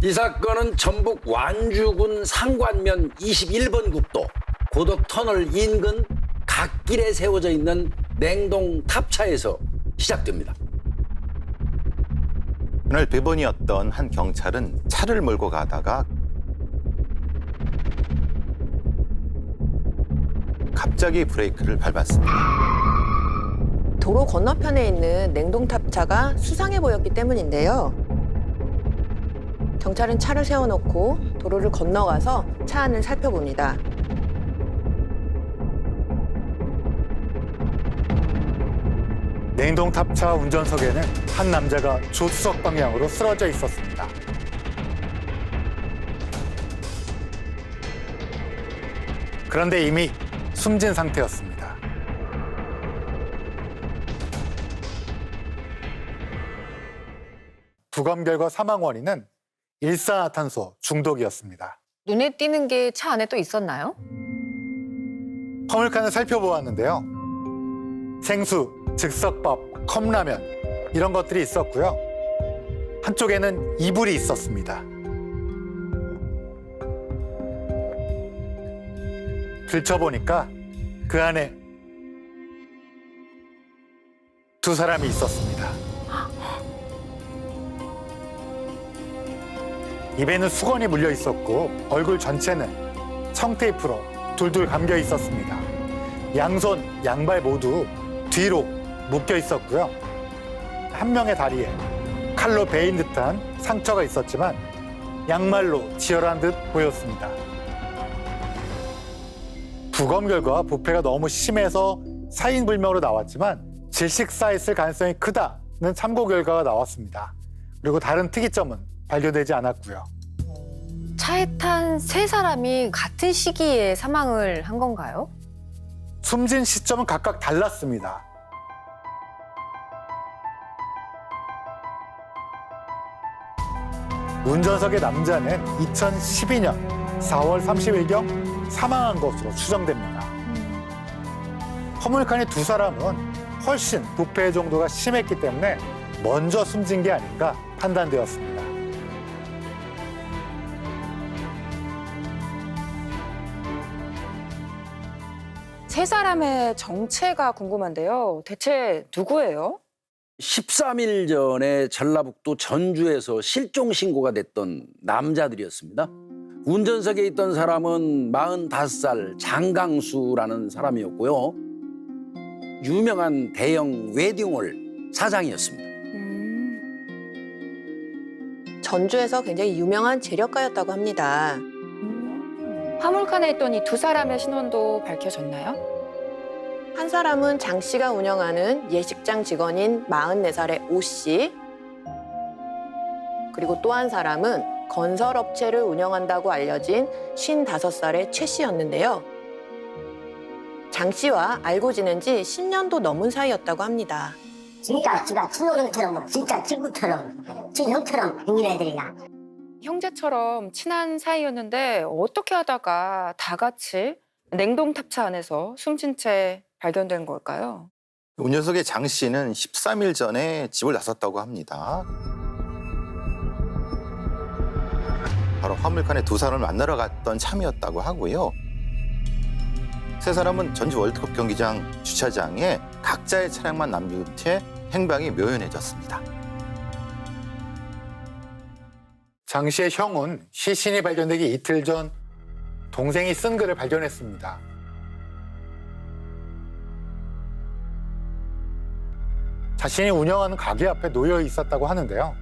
이 사건은 전북 완주군 상관면 21번 국도 고덕터널 인근 갓길에 세워져 있는 냉동 탑차에서 시작됩니다. 그날 배번이었던 한 경찰은 차를 몰고 가다가 갑자기 브레이크를 밟았습니다. 도로 건너편에 있는 냉동탑차가 수상해 보였기 때문인데요. 경찰은 차를 세워놓고 도로를 건너가서 차 안을 살펴봅니다. 냉동탑차 운전석에는 한 남자가 조수석 방향으로 쓰러져 있었습니다. 그런데 이미 숨진 상태였습니다. 부검 결과 사망 원인은 일산화탄소 중독이었습니다. 눈에 띄는 게 차 안에 또 있었나요? 화물칸을 살펴보았는데요. 생수, 즉석밥, 컵라면 이런 것들이 있었고요. 한쪽에는 이불이 있었습니다. 들춰보니까 그 안에 두 사람이 있었습니다. 입에는 수건이 물려 있었고 얼굴 전체는 청테이프로 둘둘 감겨 있었습니다. 양손, 양발 모두 뒤로 묶여 있었고요. 한 명의 다리에 칼로 베인 듯한 상처가 있었지만 양말로 지혈한 듯 보였습니다. 부검 결과 부패가 너무 심해서 사인불명으로 나왔지만 질식사했을 가능성이 크다는 참고 결과가 나왔습니다. 그리고 다른 특이점은 발견되지 않았고요. 차에 탄 세 사람이 같은 시기에 사망을 한 건가요? 숨진 시점은 각각 달랐습니다. 운전석의 남자는 2012년 4월 30일경 사망한 것으로 추정됩니다. 화물칸의 두 사람은 훨씬 부패 정도가 심했기 때문에 먼저 숨진 게 아닌가 판단되었습니다. 세 사람의 정체가 궁금한데요. 대체 누구예요? 13일 전에 전라북도 전주에서 실종 신고가 됐던 남자들이었습니다. 운전석에 있던 사람은 45살 장강수라는 사람이었고요. 유명한 대형 웨딩홀 사장이었습니다. 전주에서 굉장히 유명한 재력가였다고 합니다. 화물칸에 있던 이 두 사람의 신원도 밝혀졌나요? 한 사람은 장 씨가 운영하는 예식장 직원인 44살의 오 씨. 그리고 또 한 사람은 건설업체를 운영한다고 알려진 55살의 최 씨였는데요. 장 씨와 알고 지낸 지 10년도 넘은 사이였다고 합니다. 진짜 지가 친노령처럼 진짜 친구처럼 친형처럼 생긴 애들이야. 형제처럼 친한 사이였는데 어떻게 하다가 다 같이 냉동탑차 안에서 숨진 채 발견된 걸까요? 운전석의 장 씨는 13일 전에 집을 나섰다고 합니다. 바로 화물칸에 두 사람을 만나러 갔던 참이었다고 하고요. 세 사람은 전주 월드컵 경기장 주차장에 각자의 차량만 남긴 채 행방이 묘연해졌습니다. 장 씨의 형은 시신이 발견되기 이틀 전 동생이 쓴 글을 발견했습니다. 자신이 운영하는 가게 앞에 놓여 있었다고 하는데요.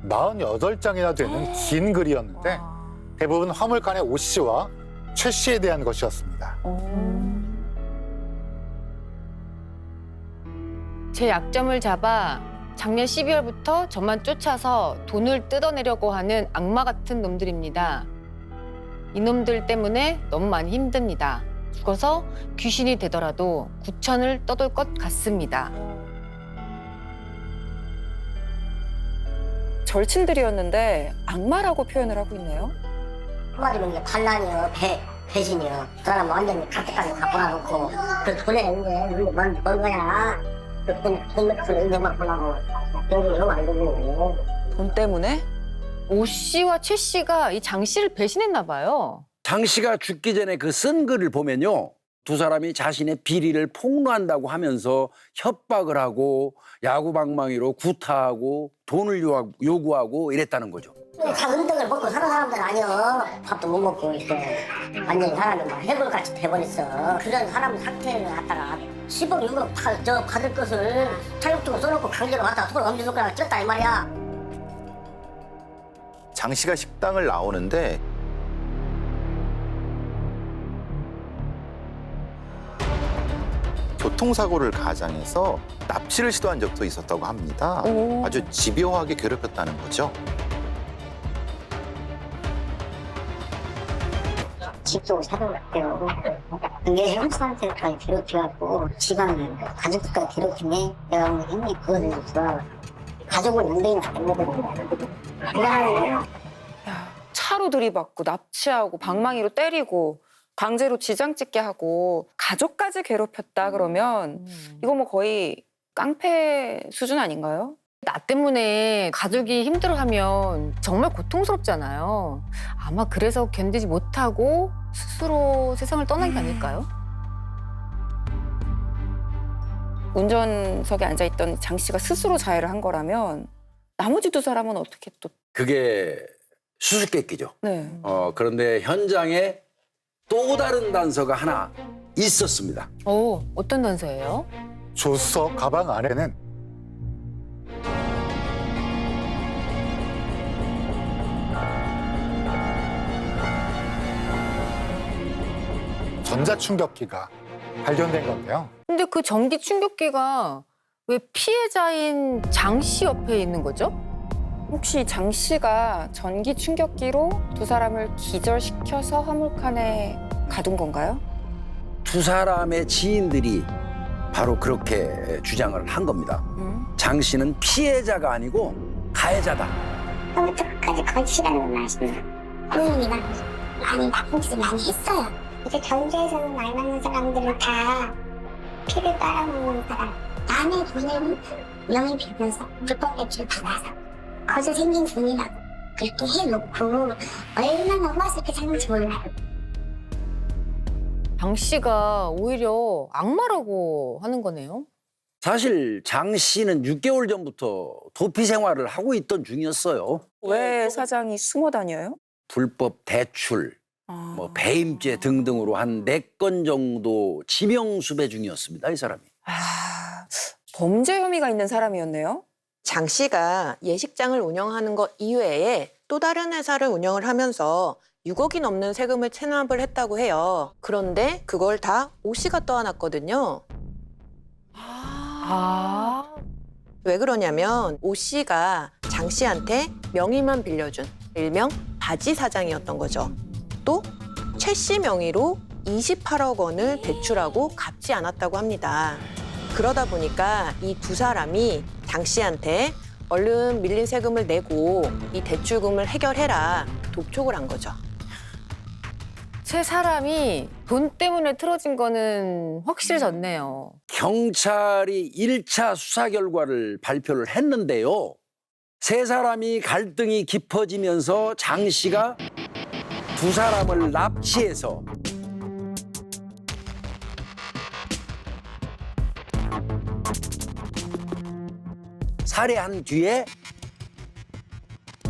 48장이나 되는 긴 글이었는데 대부분 화물칸의 오 씨와 최 씨에 대한 것이었습니다. 제 약점을 잡아 작년 12월부터 저만 쫓아서 돈을 뜯어내려고 하는 악마 같은 놈들입니다. 이놈들 때문에 너무 많이 힘듭니다. 죽어서 귀신이 되더라도 구천을 떠돌 것 같습니다. 절친들이었는데 악마라고 표현을 하고 있네요. 한마디로 이제 반란이요, 배신이요. 그 사람 완전히 각기까지 갖고 놔놓고 그 돈에 이제 뭔 거야. 그 돈 넣고 인정만 보려고 그런 거 이러면 안 되는 거예요. 돈 때문에? 오 씨와 최 씨가 이 장 씨를 배신했나 봐요. 장 씨가 죽기 전에 그 쓴 글을 보면요. 두 사람이 자신의 비리를 폭로한다고 하면서 협박을 하고 야구방망이로 구타하고 돈을 요구하고 이랬다는 거죠. 다 은덕을 먹고 사는 사람들 아니여. 밥도 못 먹고 이렇게 완전히 사람이 막 해골같이 돼버렸어. 그런 사람 상태를 갖다가 10억, 6억 저 받을 것을 차용증을 써놓고 강제로 갖다가 손을 엄지손가락을 쪘다 이 말이야. 장 씨가 식당을 나오는데 교통사고를 가장해서 납치를 시도한 적도 있었다고 합니다. 아주 집요하게 괴롭혔다는 거죠. 집도 사도갔대요. 근데 형사한테까지 괴롭혀갖고 집안 가족들까지 괴롭히네. 내가 오늘 형님 그거를 좋아. 가족을 연대인 다 먹거든요. 그냥 차로 들이받고 납치하고 방망이로 때리고 강제로 지장 찍게 하고 가족까지 괴롭혔다 그러면 이거 뭐 거의 깡패 수준 아닌가요? 나 때문에 가족이 힘들어하면 정말 고통스럽잖아요. 아마 그래서 견디지 못하고 스스로 세상을 떠난 게 아닐까요? 운전석에 앉아있던 장 씨가 스스로 자해를 한 거라면 나머지 두 사람은 어떻게 또... 그게 수수께끼죠. 네. 그런데 현장에 또 다른 단서가 하나 있었습니다. 어떤 단서예요? 조수석 가방 안에는 전자충격기가 발견된 건데요. 근데 그 전기 충격기가 왜 피해자인 장 씨 옆에 있는 거죠? 혹시 장 씨가 전기 충격기로 두 사람을 기절시켜서 화물칸에 가둔 건가요? 두 사람의 지인들이 바로 그렇게 주장을 한 겁니다. 장 씨는 피해자가 아니고 가해자다. 처음부터 끝까지 거짓이라는 걸 말씀드려요. 본인이가 많이 나쁜 짓을 많이 했어요. 이제 전주에서는 알만한 사람들은 다 피를 빨아먹는 사람. 남의 돈을 명의 빌면서 불법 대출 받아서 거저 생긴 돈이라고 그렇게 해놓고 얼마나 험하게 사는지 몰라요. 장 씨가 오히려 악마라고 하는 거네요. 사실 장 씨는 6개월 전부터 도피 생활을 하고 있던 중이었어요. 왜 사장이 숨어 다녀요? 불법 대출, 뭐 배임죄 등등으로 한 4건 정도 지명수배 중이었습니다. 이 사람이. 범죄 혐의가 있는 사람이었네요. 장 씨가 예식장을 운영하는 것 이외에 또 다른 회사를 운영을 하면서 6억이 넘는 세금을 체납을 했다고 해요. 그런데 그걸 다 오 씨가 떠안았거든요. 왜 그러냐면 오 씨가 장 씨한테 명의만 빌려준 일명 바지 사장이었던 거죠. 또 최 씨 명의로 28억 원을 대출하고 갚지 않았다고 합니다. 그러다 보니까 이 두 사람이 장 씨한테 얼른 밀린 세금을 내고 이 대출금을 해결해라 독촉을 한 거죠. 세 사람이 돈 때문에 틀어진 거는 확실해졌네요. 경찰이 1차 수사 결과를 발표를 했는데요. 세 사람이 갈등이 깊어지면서 장 씨가 두 사람을 납치해서 살해한 뒤에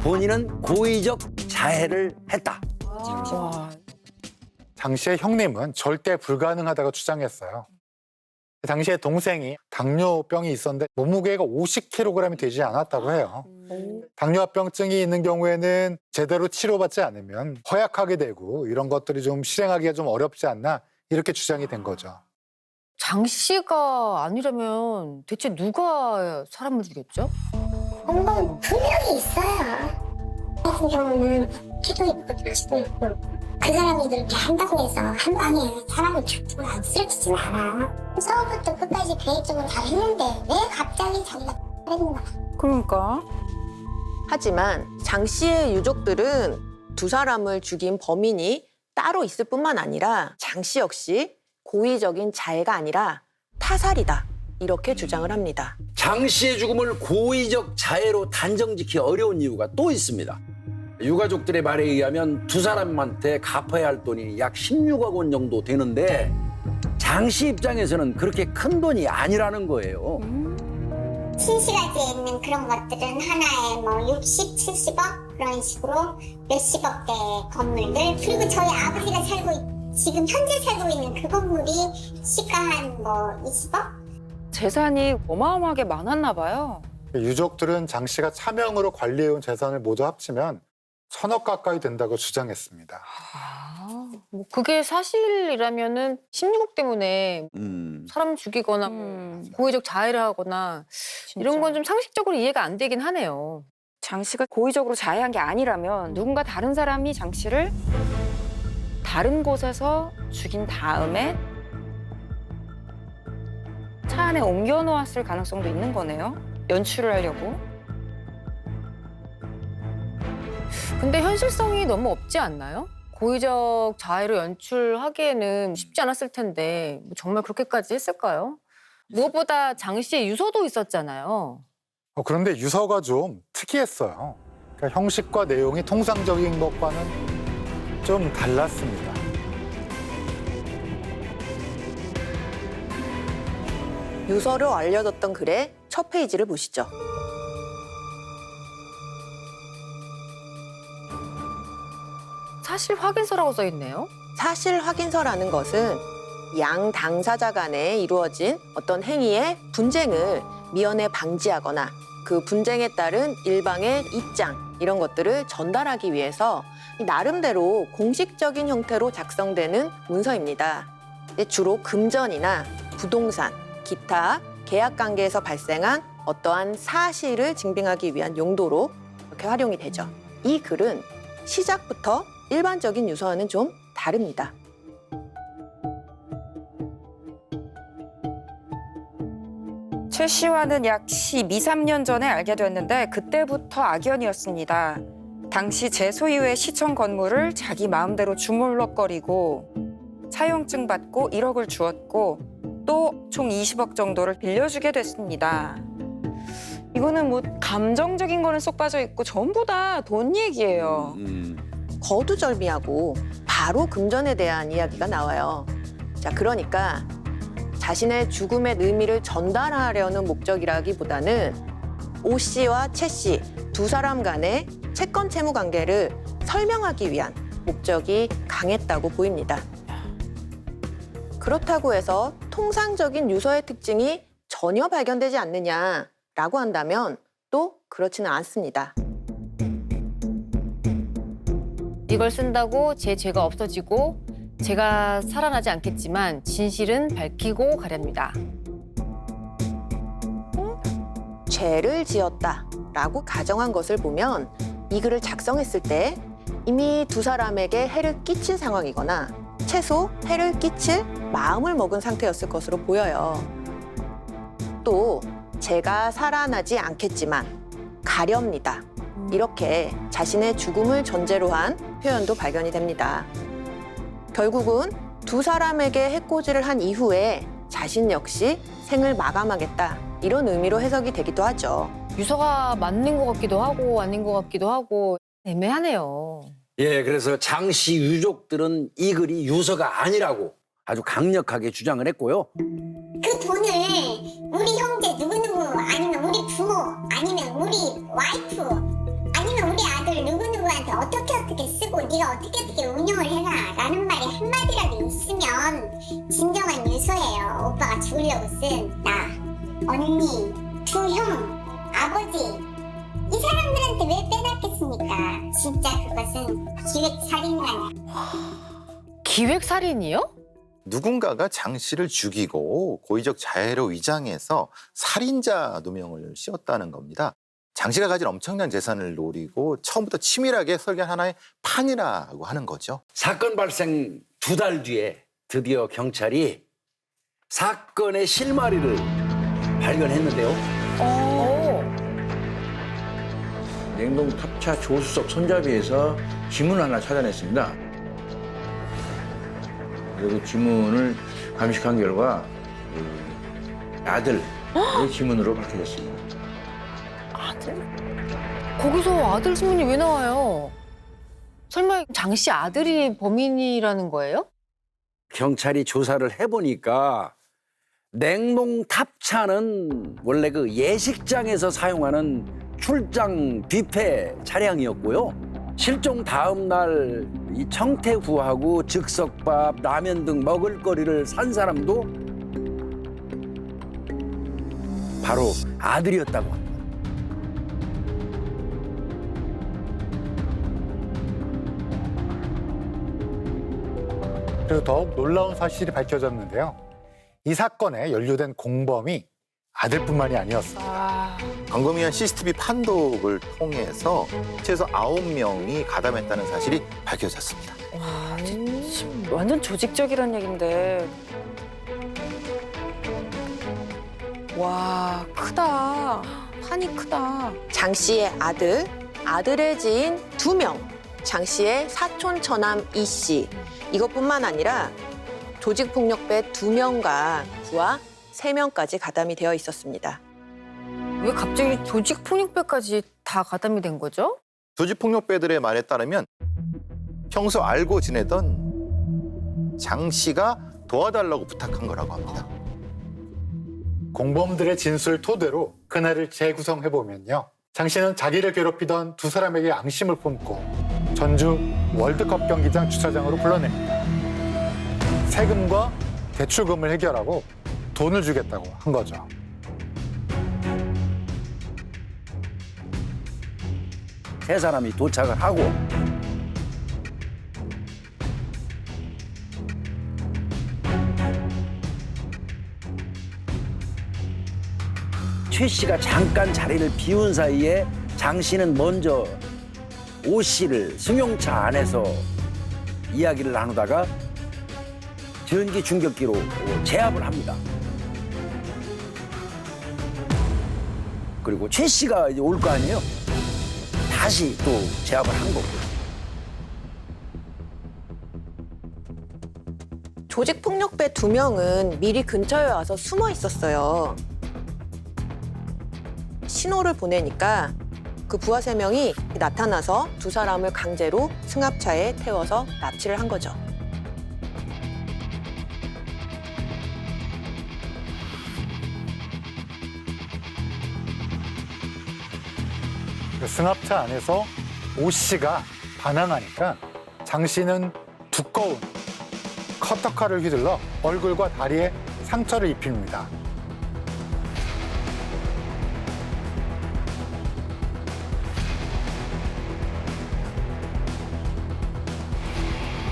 본인은 고의적 자해를 했다. 와. 장 씨의 형님은 절대 불가능하다고 주장했어요. 당시에 동생이 당뇨병이 있었는데 몸무게가 50kg이 되지 않았다고 해요. 당뇨합병증이 있는 경우에는 제대로 치료받지 않으면 허약하게 되고 이런 것들이 좀 실행하기가 좀 어렵지 않나 이렇게 주장이 된 거죠. 장 씨가 아니라면 대체 누가 사람을 죽였죠? 공범 분명히 있어요. 같은 경우는 피도 있고 다시도 있고 그 사람이 그렇게 한다고 해서 한 방에 사람을 죽지는 쓰러지진 않아. 처음부터 끝까지 계획적으로 다 했는데 왜 갑자기 자기가 했나? 그러니까. 하지만 장 씨의 유족들은 두 사람을 죽인 범인이 따로 있을 뿐만 아니라 장 씨 역시 고의적인 자해가 아니라 타살이다. 이렇게 주장을 합니다. 장 씨의 죽음을 고의적 자해로 단정짓기 어려운 이유가 또 있습니다. 유가족들의 말에 의하면 두 사람한테 갚아야 할 돈이 약 16억 원 정도 되는데 장 씨 입장에서는 그렇게 큰 돈이 아니라는 거예요. 신시가지에 있는 그런 것들은 하나에 뭐 60, 70억 그런 식으로 몇십억대 건물들, 그리고 저희 아버지가 지금 현재 살고 있는 그 건물이 시가 한 뭐 20억? 재산이 어마어마하게 많았나 봐요. 유족들은 장 씨가 차명으로 관리해온 재산을 모두 합치면 1,000억 가까이 된다고 주장했습니다. 뭐 그게 사실이라면은 16억 때문에 사람 죽이거나 고의적 자해를 하거나 이런 건 좀 상식적으로 이해가 안 되긴 하네요. 장 씨가 고의적으로 자해한 게 아니라면 누군가 다른 사람이 장 씨를 다른 곳에서 죽인 다음에 차 안에 옮겨 놓았을 가능성도 있는 거네요. 연출을 하려고. 근데 현실성이 너무 없지 않나요? 고의적 자해로 연출하기에는 쉽지 않았을 텐데 뭐 정말 그렇게까지 했을까요? 무엇보다 장 씨의 유서도 있었잖아요. 그런데 유서가 좀 특이했어요. 그러니까 형식과 내용이 통상적인 것과는 좀 달랐습니다. 유서로 알려졌던 글의 첫 페이지를 보시죠. 사실 확인서라고 써 있네요. 사실 확인서라는 것은 양 당사자 간에 이루어진 어떤 행위의 분쟁을 미연에 방지하거나 그 분쟁에 따른 일방의 입장 이런 것들을 전달하기 위해서 나름대로 공식적인 형태로 작성되는 문서입니다. 주로 금전이나 부동산, 기타 계약 관계에서 발생한 어떠한 사실을 증빙하기 위한 용도로 이렇게 활용이 되죠. 이 글은 시작부터 일반적인 유서와는 좀 다릅니다. 최 씨와는 약 12, 13년 전에 알게 됐는데 그때부터 악연이었습니다. 당시 제 소유의 시청 건물을 자기 마음대로 주물럭거리고 차용증 받고 1억을 주었고 또 총 20억 정도를 빌려주게 됐습니다. 이거는 뭐 감정적인 거는 쏙 빠져 있고 전부 다 돈 얘기예요. 거두절미하고 바로 금전에 대한 이야기가 나와요. 자, 그러니까 자신의 죽음의 의미를 전달하려는 목적이라기보다는 오 씨와 최 씨 두 사람 간의 채권 채무 관계를 설명하기 위한 목적이 강했다고 보입니다. 그렇다고 해서 통상적인 유서의 특징이 전혀 발견되지 않느냐라고 한다면 또 그렇지는 않습니다. 이걸 쓴다고 제 죄가 없어지고 제가 살아나지 않겠지만 진실은 밝히고 가렵니다. 죄를 지었다라고 가정한 것을 보면 이 글을 작성했을 때 이미 두 사람에게 해를 끼친 상황이거나 최소 해를 끼칠 마음을 먹은 상태였을 것으로 보여요. 또 제가 살아나지 않겠지만 가렵니다. 이렇게 자신의 죽음을 전제로 한 표현도 발견이 됩니다. 결국은 두 사람에게 해코지를 한 이후에 자신 역시 생을 마감하겠다 이런 의미로 해석이 되기도 하죠. 유서가 맞는 것 같기도 하고 아닌 것 같기도 하고 애매하네요. 예, 그래서 장 씨 유족들은 이 글이 유서가 아니라고 아주 강력하게 주장을 했고요. 그 돈을 우리 형제 누구누구 아니면 우리 부모 아니면 우리 와이프 아니면 우리 아들 누구누구한테 어떻게 쓰고 네가 어떻게 운영을 해라 라는 말이 한마디라도 있으면 진정한 유서예요. 오빠가 죽으려고 쓴 나, 언니, 두 형, 아버지 이 사람들한테 왜 빼놨겠습니까? 진짜 그것은 기획살인이라냐. 기획살인이요? 누군가가 장 씨를 죽이고 고의적 자해로 위장해서 살인자 누명을 씌웠다는 겁니다. 장 씨가 가진 엄청난 재산을 노리고 처음부터 치밀하게 설계한 하나의 판이라고 하는 거죠. 사건 발생 2달 뒤에 드디어 경찰이 사건의 실마리를 발견했는데요. 냉동 탑차 조수석 손잡이에서 지문 하나 찾아냈습니다. 그리고 지문을 감식한 결과 아들의 지문으로 밝혀졌습니다. 거기서 아들 지문이 왜 나와요? 설마 장 씨 아들이 범인이라는 거예요? 경찰이 조사를 해보니까 냉동 탑차는 원래 그 예식장에서 사용하는 출장 뷔페 차량이었고요. 실종 다음 날 이 청태후하고 즉석밥, 라면 등 먹을거리를 산 사람도 바로 아들이었다고 합니다. 그리고 더욱 놀라운 사실이 밝혀졌는데요. 이 사건에 연루된 공범이 아들뿐만이 아니었습니다. 광범위한 CCTV 판독을 통해서 최소 9명이 가담했다는 사실이 밝혀졌습니다. 완전 조직적이란 얘긴데. 와, 크다. 판이 크다. 장 씨의 아들, 아들의 지인 2명, 장 씨의 사촌 처남 이 씨. 이것뿐만 아니라 조직폭력배 2명과 부하 3명까지 가담이 되어 있었습니다. 왜 갑자기 조직폭력배까지 다 가담이 된 거죠? 조직폭력배들의 말에 따르면 평소 알고 지내던 장 씨가 도와달라고 부탁한 거라고 합니다. 공범들의 진술 토대로 그날을 재구성해보면요. 장 씨는 자기를 괴롭히던 2 사람에게 앙심을 품고 전주 월드컵 경기장 주차장으로 불러냅니다. 세금과 대출금을 해결하고 돈을 주겠다고 한 거죠. 세 사람이 도착을 하고 최 씨가 잠깐 자리를 비운 사이에 장 씨는 먼저 오 씨를 승용차 안에서 이야기를 나누다가 전기 충격기로 제압을 합니다. 그리고 최 씨가 이제 올 거 아니에요? 다시 또 제압을 한 거고. 조직폭력배 2명은 미리 근처에 와서 숨어 있었어요. 신호를 보내니까 그 부하 3명이 나타나서 2 사람을 강제로 승합차에 태워서 납치를 한 거죠. 그 승합차 안에서 오 씨가 반항하니까 장 씨는 두꺼운 커터칼을 휘둘러 얼굴과 다리에 상처를 입힙니다.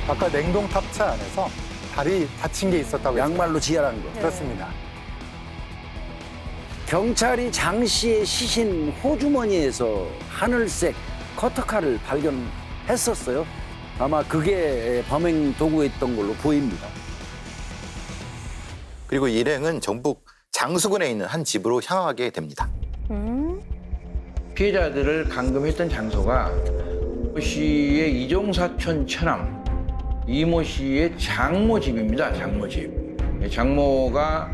아까 냉동 탑차 안에서 다리 다친 게 있었다고 양말로 지혈한 거. 그렇습니다. 경찰이 장 씨의 시신 호주머니에서 하늘색 커터칼을 발견했었어요. 아마 그게 범행 도구였던 걸로 보입니다. 그리고 일행은 전북 장수군에 있는 한 집으로 향하게 됩니다. 피해자들을 감금했던 장소가 오 씨의 이종사촌 처남 이모 씨의 장모 집입니다. 장모 집. 장모가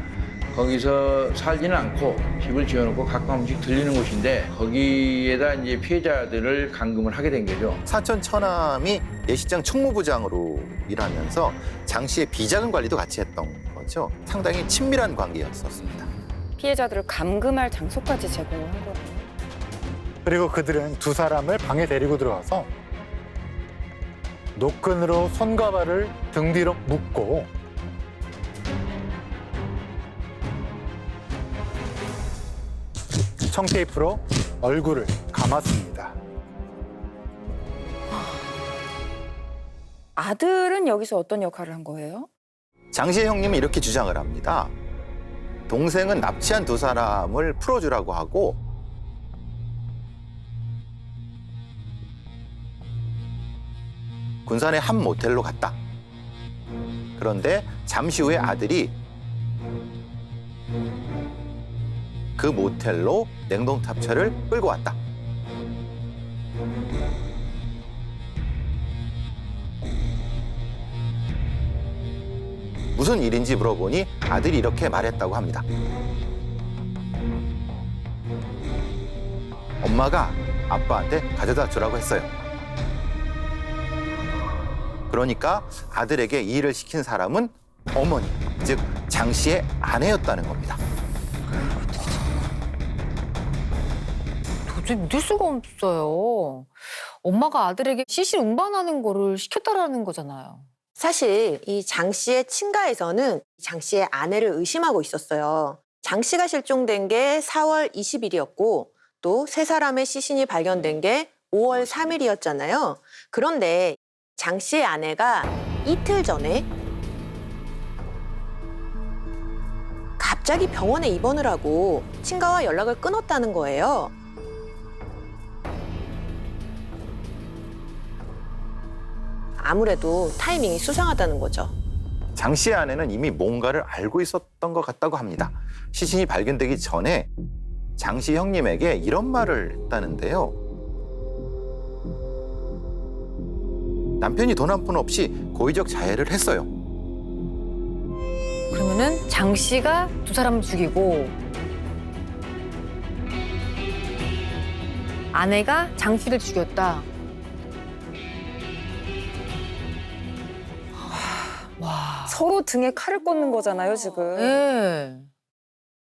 거기서 살지는 않고 집을 지어놓고 가끔씩 들리는 곳인데 거기에다 이제 피해자들을 감금을 하게 된 거죠. 사촌 처남이 예식장 총무부장으로 일하면서 장 씨의 비자금 관리도 같이 했던 거죠. 상당히 친밀한 관계였었습니다. 피해자들을 감금할 장소까지 제공을 한 거예요. 그리고 그들은 2 사람을 방에 데리고 들어가서 노끈으로 손과 발을 등 뒤로 묶고 청테이프로 얼굴을 감았습니다. 아들은 여기서 어떤 역할을 한 거예요? 장 씨의 형님은 이렇게 주장을 합니다. 동생은 납치한 2 사람을 풀어주라고 하고 군산의 한 모텔로 갔다. 그런데 잠시 후에 아들이 그 모텔로 냉동탑차를 끌고 왔다. 무슨 일인지 물어보니 아들이 이렇게 말했다고 합니다. 엄마가 아빠한테 가져다 주라고 했어요. 그러니까 아들에게 이 일을 시킨 사람은 어머니, 즉 장 씨의 아내였다는 겁니다. 도저히 믿을 수가 없어요. 엄마가 아들에게 시신 운반하는 거를 시켰다라는 거잖아요. 사실 이 장 씨의 친가에서는 장 씨의 아내를 의심하고 있었어요. 장 씨가 실종된 게 4월 20일이었고 또 세 사람의 시신이 발견된 게 5월 3일이었잖아요. 그런데 장 씨의 아내가 이틀 전에 갑자기 병원에 입원을 하고 친가와 연락을 끊었다는 거예요. 아무래도 타이밍이 수상하다는 거죠. 장 씨의 아내는 이미 뭔가를 알고 있었던 것 같다고 합니다. 시신이 발견되기 전에 장 씨 형님에게 이런 말을 했다는데요. 남편이 돈 한 푼 없이 고의적 자해를 했어요. 그러면은 장 씨가 두 사람을 죽이고 아내가 장 씨를 죽였다. 와. 서로 등에 칼을 꽂는 거잖아요, 지금. 네.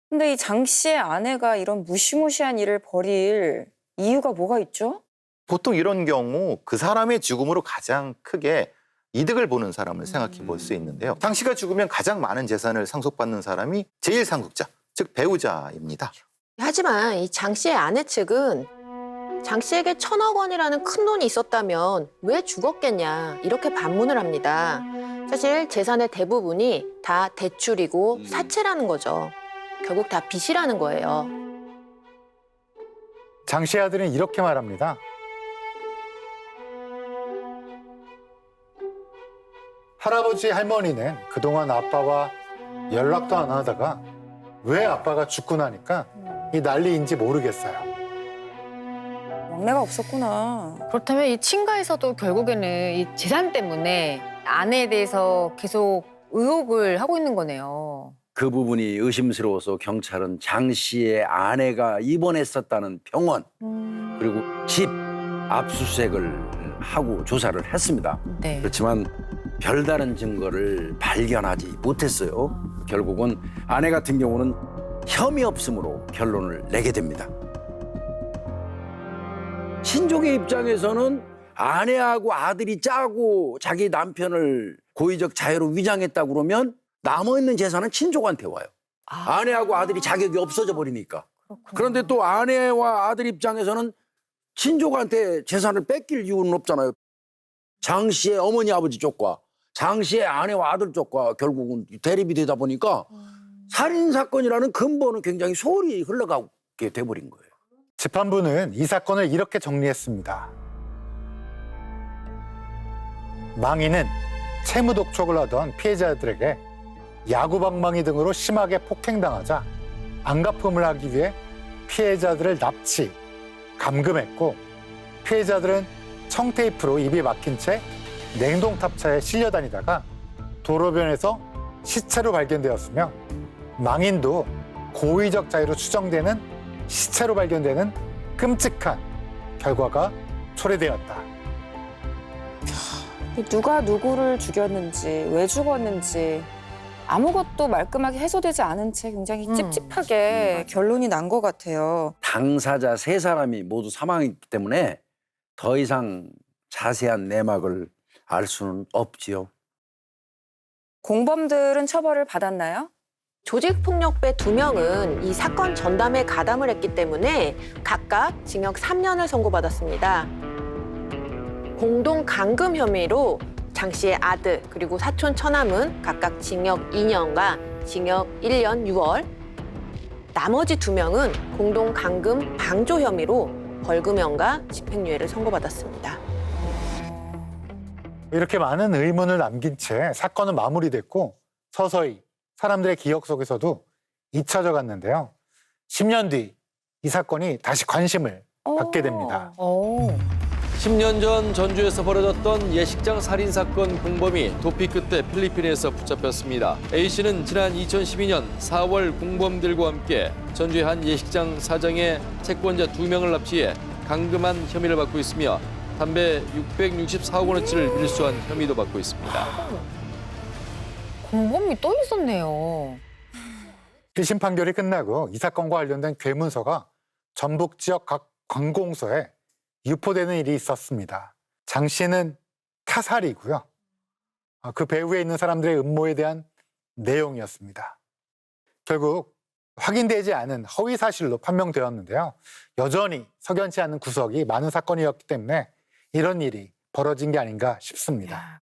근데 이 장 씨의 아내가 이런 무시무시한 일을 벌일 이유가 뭐가 있죠? 보통 이런 경우 그 사람의 죽음으로 가장 크게 이득을 보는 사람을 생각해 볼 수 있는데요. 장 씨가 죽으면 가장 많은 재산을 상속받는 사람이 제1상속자, 즉 배우자입니다. 하지만 이 장 씨의 아내 측은 장 씨에게 1,000억 원이라는 큰 돈이 있었다면 왜 죽었겠냐 이렇게 반문을 합니다. 사실 재산의 대부분이 다 대출이고 사채라는 거죠. 결국 다 빚이라는 거예요. 장 씨의 아들은 이렇게 말합니다. 할아버지 할머니는 그동안 아빠와 연락도 안 하다가 왜 아빠가 죽고 나니까 이 난리인지 모르겠어요. 막내가 없었구나. 그렇다면 이 친가에서도 결국에는 이 재산 때문에 아내에 대해서 계속 의혹을 하고 있는 거네요. 그 부분이 의심스러워서 경찰은 장 씨의 아내가 입원했었다는 병원 그리고 집 압수수색을 하고 조사를 했습니다. 네. 그렇지만 별다른 증거를 발견하지 못했어요. 결국은 아내 같은 경우는 혐의 없음으로 결론을 내게 됩니다. 친족의 입장에서는 아내하고 아들이 짜고 자기 남편을 고의적 자해로 위장했다고 그러면 남아있는 재산은 친족한테 와요. 아내하고 아들이 자격이 없어져 버리니까. 그런데 또 아내와 아들 입장에서는 친족한테 재산을 뺏길 이유는 없잖아요. 장 씨의 어머니 아버지 쪽과 장 씨의 아내와 아들 쪽과 결국은 대립이 되다 보니까 살인사건이라는 근본은 굉장히 소홀히 흘러가게 돼버린 거예요. 재판부는 이 사건을 이렇게 정리했습니다. 망인은 채무 독촉을 하던 피해자들에게 야구방망이 등으로 심하게 폭행당하자 안갚음을 하기 위해 피해자들을 납치, 감금했고 피해자들은 청테이프로 입이 막힌 채 냉동탑차에 실려 다니다가 도로변에서 시체로 발견되었으며 망인도 고의적 자해로 추정되는 시체로 발견되는 끔찍한 결과가 초래되었다. 누가 누구를 죽였는지, 왜 죽었는지 아무것도 말끔하게 해소되지 않은 채 굉장히 찝찝하게 결론이 난 것 같아요. 당사자 세 사람이 모두 사망했기 때문에 더 이상 자세한 내막을 알 수는 없지요. 공범들은 처벌을 받았나요? 조직폭력배 2명은 이 사건 전담에 가담을 했기 때문에 각각 징역 3년을 선고받았습니다. 공동 감금 혐의로 장 씨의 아들 그리고 사촌 처남은 각각 징역 2년과 징역 1년 6월, 나머지 2명은 공동 감금 방조 혐의로 벌금형과 집행유예를 선고받았습니다. 이렇게 많은 의문을 남긴 채 사건은 마무리됐고 서서히 사람들의 기억 속에서도 잊혀져 갔는데요. 10년 뒤 이 사건이 다시 관심을 받게 됩니다. 10년 전 전주에서 벌어졌던 예식장 살인 사건 공범이 도피 끝에 필리핀에서 붙잡혔습니다. A씨는 지난 2012년 4월 공범들과 함께 전주의 한 예식장 사장의 채권자 2명을 납치해 감금한 혐의를 받고 있으며 담배 664억 원어치를 밀수한 혐의도 받고 있습니다. 공범이 또 있었네요. 1심 판결이 끝나고 이 사건과 관련된 괴문서가 전북 지역 각 관공서에 유포되는 일이 있었습니다. 장 씨는 타살이고요. 그 배후에 있는 사람들의 음모에 대한 내용이었습니다. 결국 확인되지 않은 허위 사실로 판명되었는데요. 여전히 석연치 않은 구석이 많은 사건이었기 때문에 이런 일이 벌어진 게 아닌가 싶습니다.